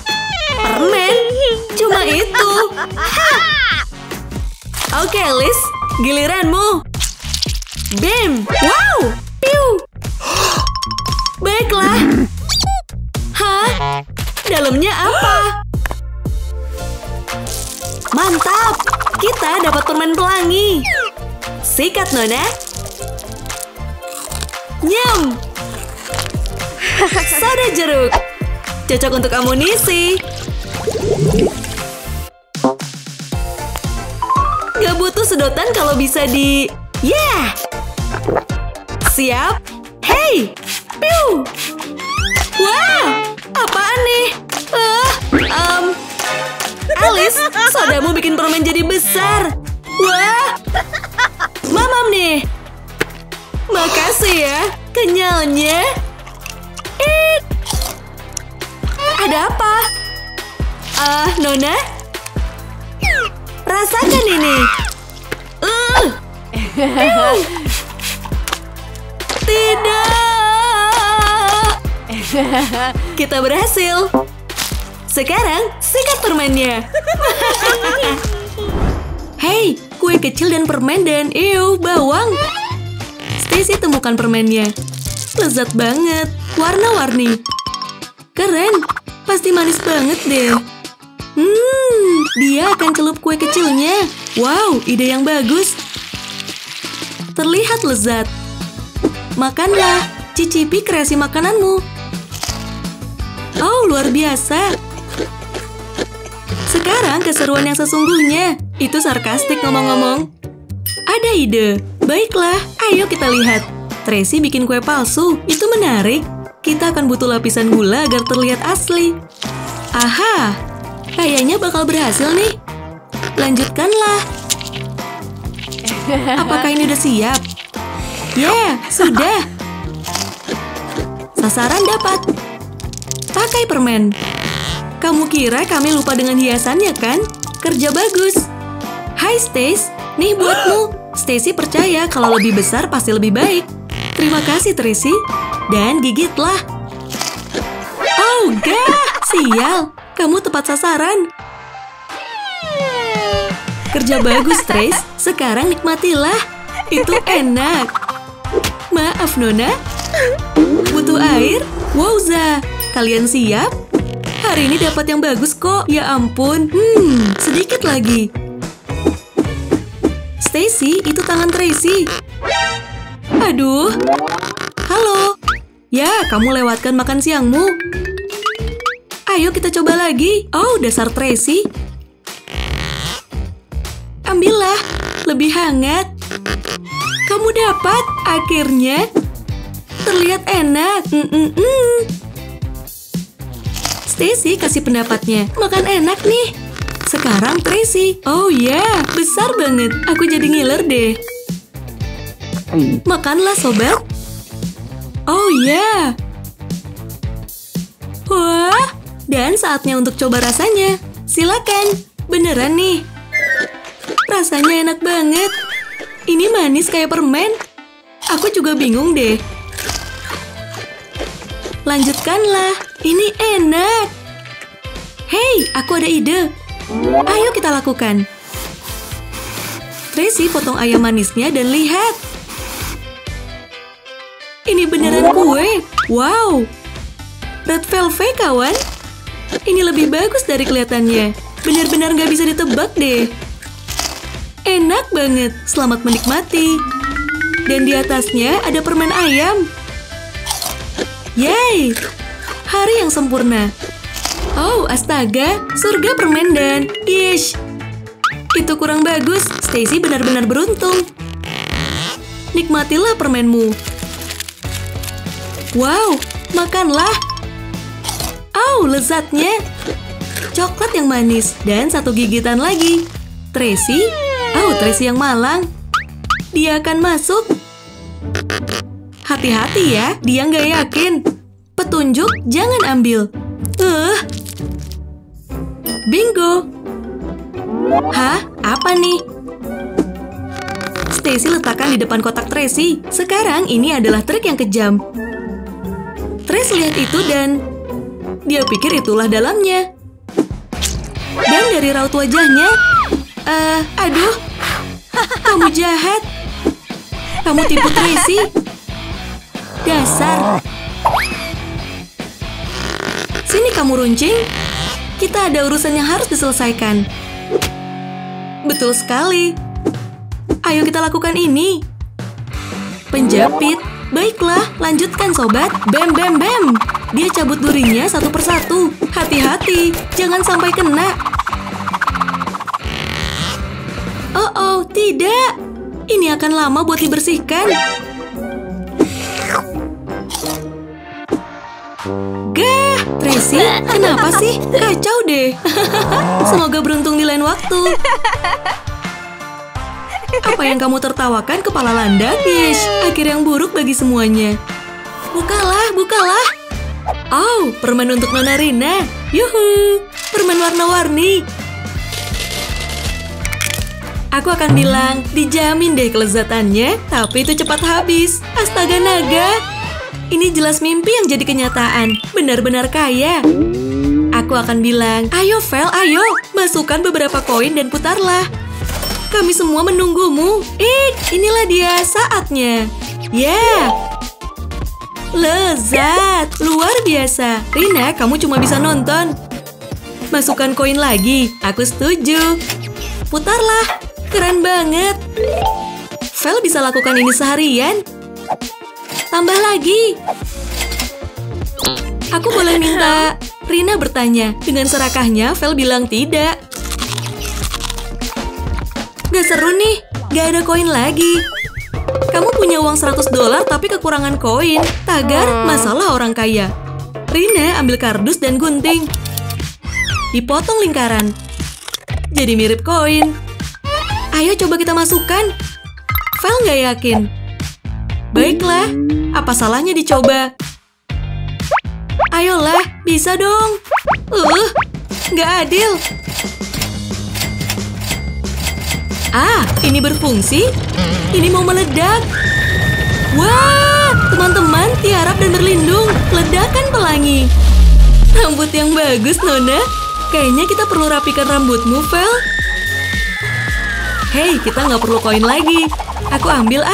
Permen. Cuma itu. Oke, Alice. Giliranmu. Bim. Wow. Piu. Baiklah. Dalamnya apa? Mantap. Kita dapat permen pelangi. Sikat, Nona. Nyam. Soda jeruk. Cocok untuk amunisi. Gak butuh sedotan kalau bisa di... Siap. Hey. Piu. Wah. Apaan nih? Alice, sodamu bikin permen jadi besar. Wah. Mamam nih. Makasih ya. Kenyalnya. Ada apa? Nona? Rasakan ini. Tidak. Kita berhasil. Sekarang, sikat permennya. Hey, kue kecil dan permen dan bawang. Stacy temukan permennya. Lezat banget, warna-warni. Keren, pasti manis banget deh. Dia akan celup kue kecilnya. Wow, ide yang bagus. Terlihat lezat. Makanlah, cicipi kreasi makananmu. Oh, luar biasa. Sekarang keseruan yang sesungguhnya. Itu sarkastik ngomong-ngomong. Ada ide. Baiklah, ayo kita lihat. Tracy bikin kue palsu. Itu menarik. Kita akan butuh lapisan gula agar terlihat asli. Aha, kayaknya bakal berhasil nih. Lanjutkanlah. Apakah ini udah siap? Sudah. Sasaran dapat. Pakai permen. Kamu kira kami lupa dengan hiasannya kan? Kerja bagus. Hai Stace, nih buatmu. Stacy percaya kalau lebih besar pasti lebih baik. Terima kasih Tracy. Dan gigitlah. Oh, gah! Sial, kamu tepat sasaran. Kerja bagus, Trace. Sekarang nikmatilah. Itu enak. Maaf, Nona. Butuh air? Wowza, kalian siap? Hari ini dapat yang bagus kok. Ya ampun. Sedikit lagi. Stacy, itu tangan Tracy. Aduh. Halo. Ya, kamu lewatkan makan siangmu. Ayo kita coba lagi. Oh, dasar Tracy. Ambillah, lebih hangat. Kamu dapat, akhirnya. Terlihat enak. Stacy kasih pendapatnya. Makan enak nih. Sekarang Tracy. Oh ya, besar banget. Aku jadi ngiler deh. Makanlah sobat. Oh ya. Wah, dan saatnya untuk coba rasanya. Silakan. Beneran nih. Rasanya enak banget. Ini manis kayak permen. Aku juga bingung deh. Lanjutkanlah. Ini enak. Hei, aku ada ide. Ayo kita lakukan. Tracy potong ayam manisnya dan lihat. Ini beneran kue. Wow. Red velvet, kawan. Ini lebih bagus dari kelihatannya. Benar-benar gak bisa ditebak deh. Enak banget. Selamat menikmati. Dan di atasnya ada permen ayam. Yeay. Hari yang sempurna. Oh, astaga. Surga permen dan... Ish. Itu kurang bagus. Stacy benar-benar beruntung. Nikmatilah permenmu. Wow, makanlah. Oh, lezatnya. Coklat yang manis. Dan satu gigitan lagi. Tracy? Oh, Tracy yang malang. Dia akan masuk. Hati-hati ya, dia nggak yakin. Petunjuk, jangan ambil. Bingo. Hah? Apa nih? Stacy letakkan di depan kotak Tracy. Sekarang ini adalah trik yang kejam. Tracy lihat itu dan dia pikir itulah dalamnya. Dan dari raut wajahnya, aduh, kamu jahat. Kamu tipu Tracy. Dasar. Sini kamu runcing. Kita ada urusan yang harus diselesaikan. Betul sekali. Ayo kita lakukan ini. Penjepit. Baiklah, lanjutkan sobat. Bam, bam, bam. Dia cabut durinya satu persatu. Hati-hati, jangan sampai kena. Oh, tidak. Ini akan lama buat dibersihkan. Gah, Tracy, kenapa sih? Kacau deh. Semoga beruntung di lain waktu. Apa yang kamu tertawakan, kepala landak? Yesh, akhir yang buruk bagi semuanya. Bukalah, bukalah. Oh, permen untuk Nona Rina. Yuhu, permen warna-warni. Aku akan bilang, dijamin deh kelezatannya, tapi itu cepat habis. Astaga naga. Ini jelas mimpi yang jadi kenyataan. Benar-benar kaya. Aku akan bilang, ayo Vel, ayo. Masukkan beberapa koin dan putarlah. Kami semua menunggumu. Inilah dia saatnya. Yeah. Lezat. Luar biasa. Rina, kamu cuma bisa nonton. Masukkan koin lagi. Aku setuju. Putarlah. Keren banget. Vel bisa lakukan ini seharian. Tambah lagi. Aku boleh minta? Rina bertanya. Dengan serakahnya, Vel bilang tidak. Gak seru nih, gak ada koin lagi. Kamu punya uang $100 tapi kekurangan koin. Tagar, masalah orang kaya. Rina ambil kardus dan gunting. Dipotong lingkaran. Jadi mirip koin. Ayo coba kita masukkan. Vel gak yakin. Baiklah, apa salahnya dicoba? Ayolah, bisa dong. Gak adil. Ini berfungsi. Ini mau meledak. Wah, teman-teman, tiarap dan berlindung. Ledakan pelangi. Rambut yang bagus, Nona. Kayaknya kita perlu rapikan rambutmu, Vel. Hei, kita nggak perlu koin lagi. Aku ambil,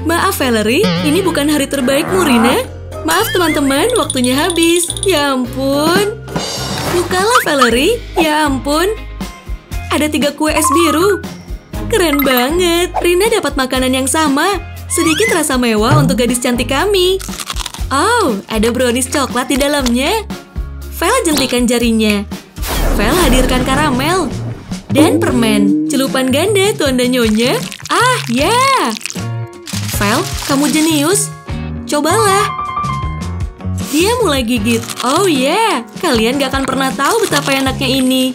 Maaf, Valerie. Ini bukan hari terbaikmu, Rina. Maaf, teman-teman. Waktunya habis. Ya ampun. Bukalah, Valerie. Ya ampun. Ada 3 kue es biru. Keren banget. Rina dapat makanan yang sama. sedikit rasa mewah untuk gadis cantik kami. Oh, ada brownies coklat di dalamnya. Vel jentikan jarinya. Vel hadirkan karamel. Dan permen. Celupan ganda, Tuan dan Nyonya. Ah, ya. Vel, kamu jenius. Cobalah. Dia mulai gigit. Oh ya, kalian gak akan pernah tahu betapa enaknya ini.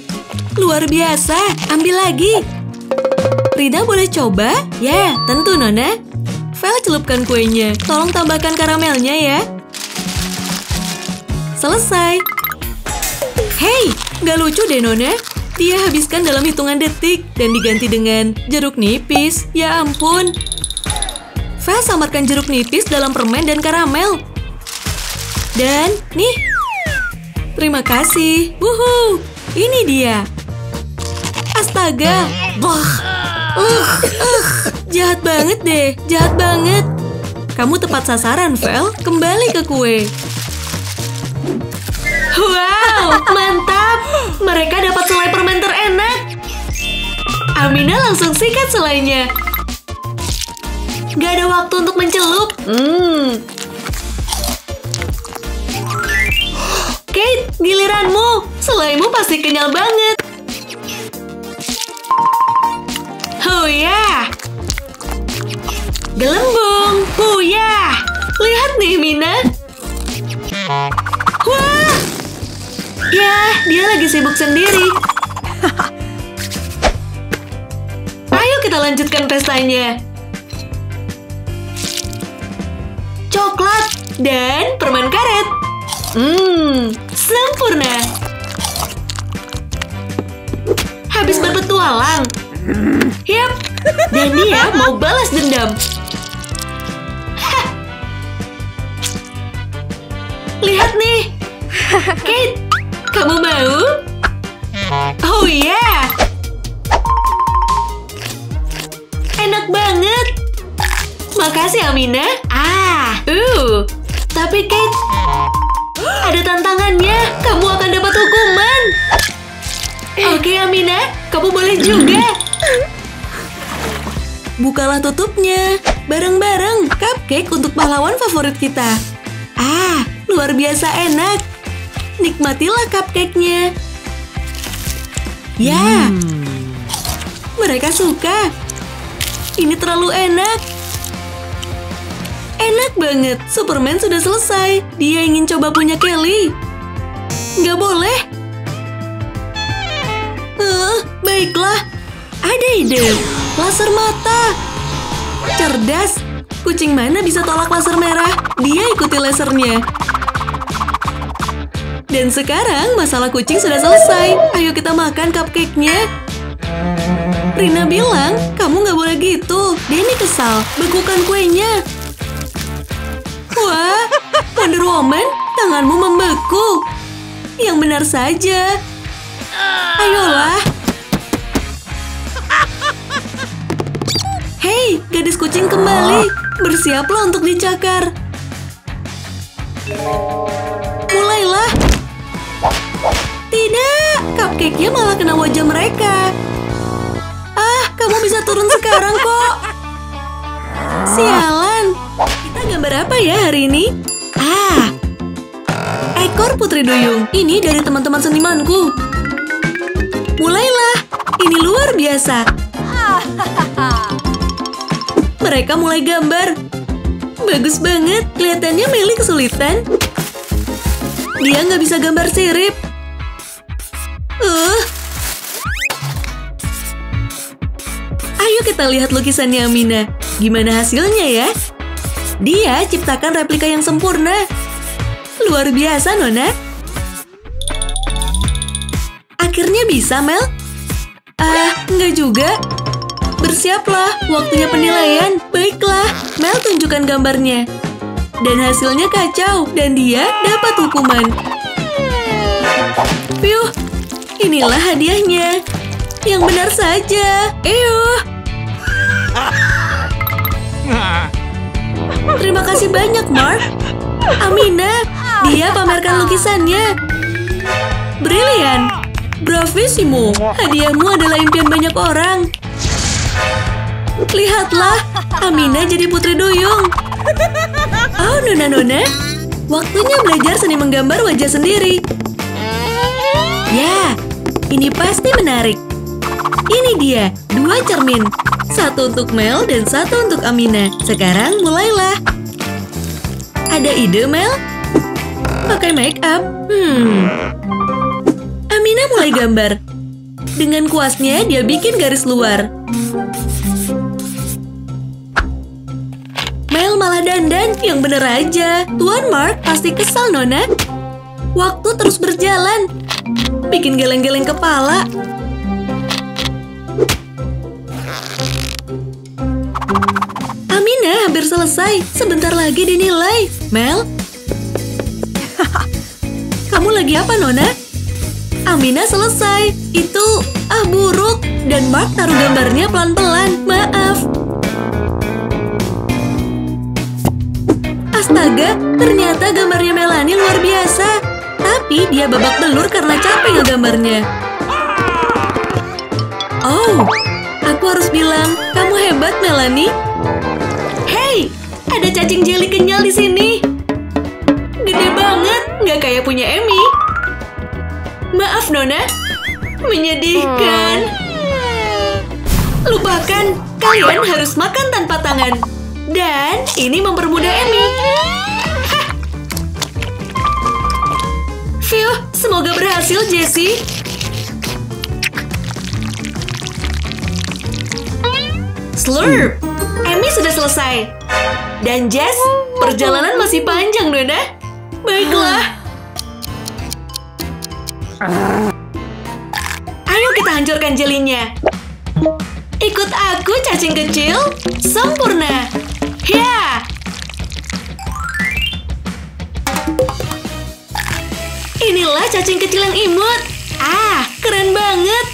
Luar biasa, ambil lagi. Rina boleh coba? Ya, tentu Nona. Vel celupkan kuenya. Tolong tambahkan karamelnya ya. Selesai. Hei, gak lucu deh Nona. Dia habiskan dalam hitungan detik dan diganti dengan jeruk nipis. Ya ampun. Vel samarkan jeruk nipis dalam permen dan karamel. Dan, nih. Terima kasih. Wuhu, ini dia. Astaga. Jahat banget deh, jahat banget. Kamu tepat sasaran, Vel. Kembali ke kue. Wow, mantap. Mereka dapat selai permen terenak. Amina langsung sikat selainya. Gak ada waktu untuk mencelup. Kate, giliranmu. Selaimu pasti kenyal banget. Oh ya. Gelembung. Oh ya. Lihat nih, Mina. Wah. Ya, dia lagi sibuk sendiri. Ayo kita lanjutkan pestanya. Coklat dan permen karet. Sempurna. Habis berpetualang. Yap, dan dia mau balas dendam. Hah. Lihat nih. Kate, kamu mau? Oh iya. Enak banget. Makasih Amina. Tapi Kate, ada tantangannya. Kamu akan dapat hukuman. Oke Amina, kamu boleh juga. Bukalah tutupnya. Bareng-bareng cupcake untuk pahlawan favorit kita. Luar biasa enak. Nikmatilah cupcake-nya. Ya. Mereka suka. Ini terlalu enak. Enak banget. Superman sudah selesai. Dia ingin coba punya Kelly. Nggak boleh. Baiklah. Ada ide. Laser mata. Cerdas. Kucing mana bisa tolak laser merah? Dia ikuti lasernya. Dan sekarang masalah kucing sudah selesai. Ayo kita makan cupcake-nya. Rina bilang, kamu nggak boleh gitu. Denny kesal. Bekukan kuenya. Wah, Wonder Woman, tanganmu membeku. Yang benar saja. Ayolah. Hei, gadis kucing kembali. Bersiaplah untuk dicakar. Mulailah. Tidak, cupcake-nya malah kena wajah mereka. Kamu bisa turun sekarang kok. Sialan. Kita gambar apa ya hari ini? Ekor putri duyung. Ini dari teman-teman senimanku. Mulailah. Ini luar biasa. Mereka mulai gambar. Bagus banget. Kelihatannya Melly kesulitan. Dia nggak bisa gambar sirip. Ayo kita lihat lukisannya Amina. Gimana hasilnya ya? Dia ciptakan replika yang sempurna. Luar biasa, Nona. Akhirnya bisa, Mel? Enggak juga. Bersiaplah, waktunya penilaian. Baiklah, Mel tunjukkan gambarnya. Dan hasilnya kacau, dan dia dapat hukuman. Piuh, inilah hadiahnya. Yang benar saja. Terima kasih banyak, Mark. Amina, dia pamerkan lukisannya. Brilian. Bravissimo. Hadiahmu adalah impian banyak orang. Lihatlah, Amina jadi putri duyung. Oh, Nona-nona, waktunya belajar seni menggambar wajah sendiri. Ya, ini pasti menarik. Ini dia, 2 cermin. 1 untuk Mel dan 1 untuk Amina. Sekarang mulailah. Ada ide, Mel? Pakai make up? Amina mulai gambar. Dengan kuasnya, dia bikin garis luar. Mel malah dandan, yang bener aja. Tuan Mark pasti kesal, Nona. Waktu terus berjalan. Bikin geleng-geleng kepala. Amina hampir selesai. Sebentar lagi dinilai. Mel? Kamu lagi apa, Nona? Amina selesai. Itu, buruk. Dan Mark taruh gambarnya pelan-pelan. Maaf. Astaga, ternyata gambarnya Melanie luar biasa. Tapi dia babak belur karena capek ngegambarnya. Oh, aku harus bilang, kamu hebat, Melanie. Hey, ada cacing jeli kenyal di sini. Gede banget, nggak kayak punya Amy. Maaf, Nona. Menyedihkan. Lupakan, kalian harus makan tanpa tangan. Dan ini mempermudah Amy. Phew, semoga berhasil, Jessie. Slurp, Amy sudah selesai. Dan Jess, perjalanan masih panjang, Nona. Baiklah. Ayo kita hancurkan jelinya. Ikut aku, cacing kecil. Sempurna. Ya. Inilah cacing kecil yang imut. Keren banget.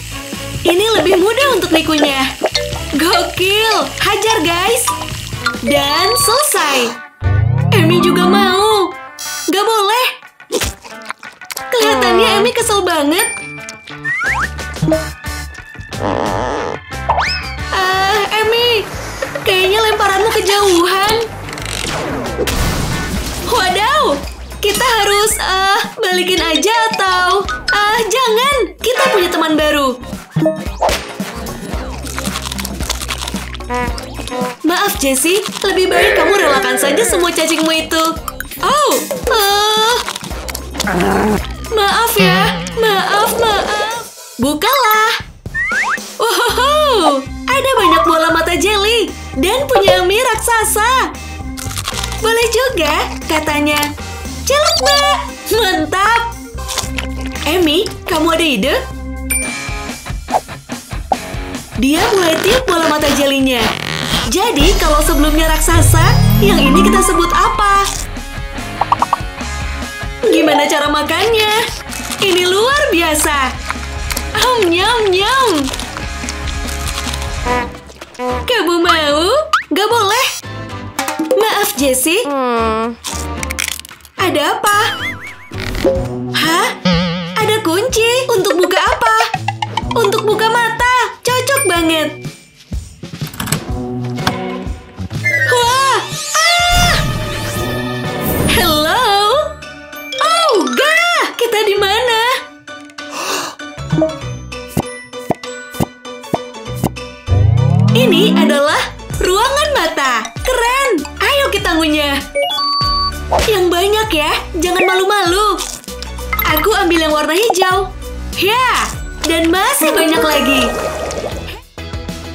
Ini lebih mudah untuk nikunya. Gokil. Hajar, guys. Dan selesai. Amy juga mau. Gak boleh. Kelihatannya Amy kesel banget. Amy, kayaknya lemparanmu kejauhan. Wadaw, kita harus balikin aja atau jangan, kita punya teman baru. Maaf Jessie, lebih baik kamu relakan saja semua cacingmu itu. Maaf ya, maaf. Bukalah. Wow, ada banyak bola mata jelly dan punya mie raksasa. Boleh juga, katanya. Celup, Mbak. Mantap. Amy, kamu ada ide? Dia mulai tiup bola mata jelinya. Jadi, kalau sebelumnya raksasa, yang ini kita sebut apa? Gimana cara makannya? Ini luar biasa. Nyam. Kamu mau? Gak boleh. Maaf, Jessie. Ada apa? Hah? Ada kunci? Untuk buka apa? Untuk buka mata. Cocok banget. Wah! Hello? Oh, gah! Kita di mana? Ini adalah ruangan mata. Keren! Ayo kita ngunyah. Yang banyak ya, jangan malu-malu. Aku ambil yang warna hijau. Ya, dan masih banyak lagi.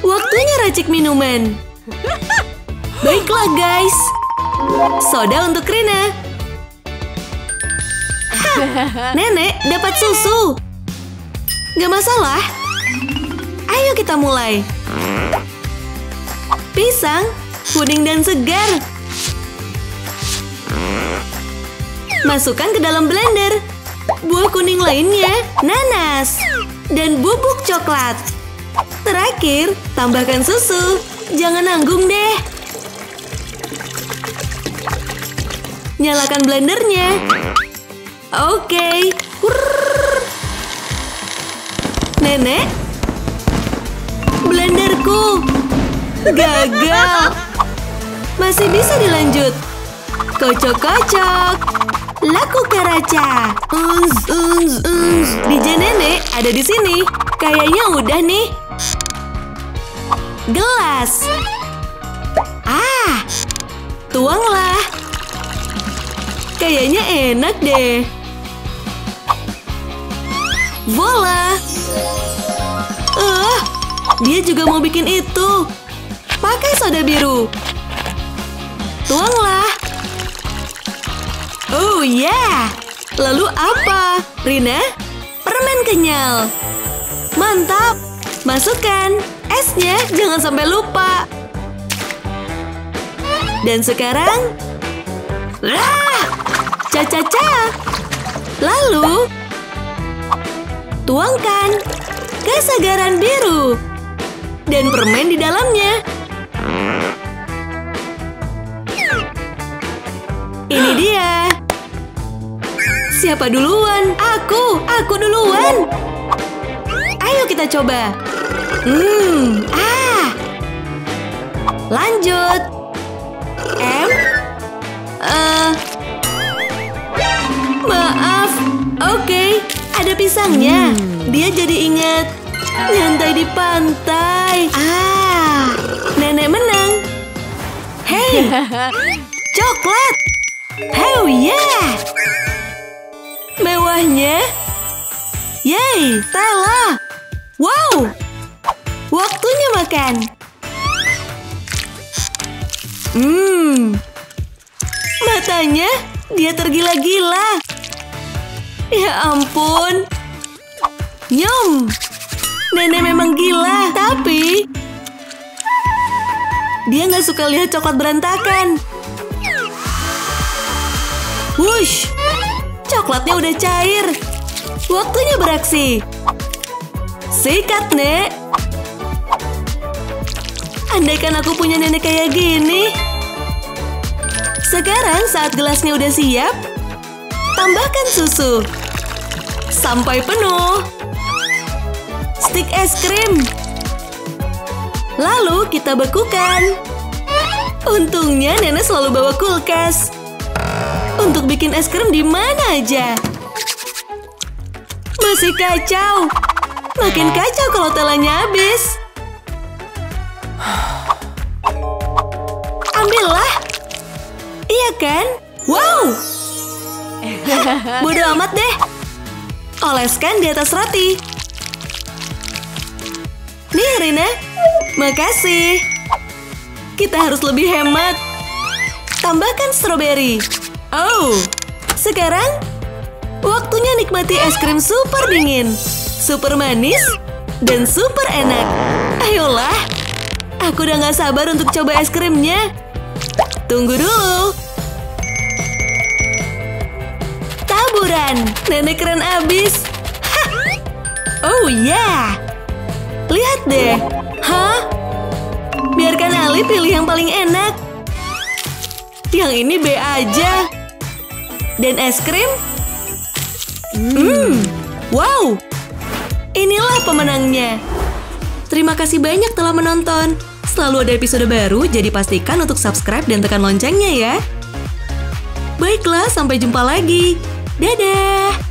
Waktunya racik minuman. Baiklah guys. Soda untuk Rina. Nenek dapat susu. Gak masalah. Ayo kita mulai. Pisang, puding dan segar. Masukkan ke dalam blender. Buah kuning lainnya, nanas, dan bubuk coklat. Terakhir, tambahkan susu. Jangan nanggung deh. Nyalakan blendernya. Oke. Nenek, blenderku. Gagal. Masih bisa dilanjut. Kocok-kocok. Laku karaca. DJ Nenek ada di sini. Kayaknya udah nih. Gelas. Tuanglah. Kayaknya enak deh. Voila. Dia juga mau bikin itu. Pakai soda biru. Tuanglah. Oh yeah. Lalu apa? Rina? Permen kenyal. Mantap. Masukkan. Esnya jangan sampai lupa. Dan sekarang, ca-ca-ca. Lalu, tuangkan kesegaran biru dan permen di dalamnya. Ini dia. Siapa duluan? Aku duluan. Ayo kita coba. Lanjut. Maaf. Oke, ada pisangnya. Dia jadi ingat nyantai di pantai. Nenek menang. Hey, coklat. Oh yeah. Mewahnya. Yay, Stella. Wow. Waktunya makan. Matanya, dia tergila-gila. Ya ampun. Nyom. Nenek memang gila, tapi dia nggak suka lihat coklat berantakan. Wush. Coklatnya udah cair. Waktunya beraksi. Sikat, Nek. Andaikan aku punya nenek kayak gini. Sekarang saat gelasnya udah siap, tambahkan susu. Sampai penuh. Stik es krim. Lalu kita bekukan. Untungnya nenek selalu bawa kulkas. Untuk bikin es krim di mana aja. Masih kacau. Makin kacau kalau telanya habis. Ambillah. Iya kan? Wow. Bodo amat deh. Oleskan di atas roti. Nih, Rina. Makasih. Kita harus lebih hemat. Tambahkan stroberi. Oh, sekarang waktunya nikmati es krim super dingin, super manis, dan super enak. Ayolah. Aku udah gak sabar untuk coba es krimnya. Tunggu dulu. Taburan. Nenek keren abis. Oh yeah. Lihat deh. Biarkan Ali pilih yang paling enak. Yang ini B aja. Dan es krim? Wow. Inilah pemenangnya. Terima kasih banyak telah menonton. Selalu ada episode baru, jadi pastikan untuk subscribe dan tekan loncengnya ya. Baiklah, sampai jumpa lagi. Dadah!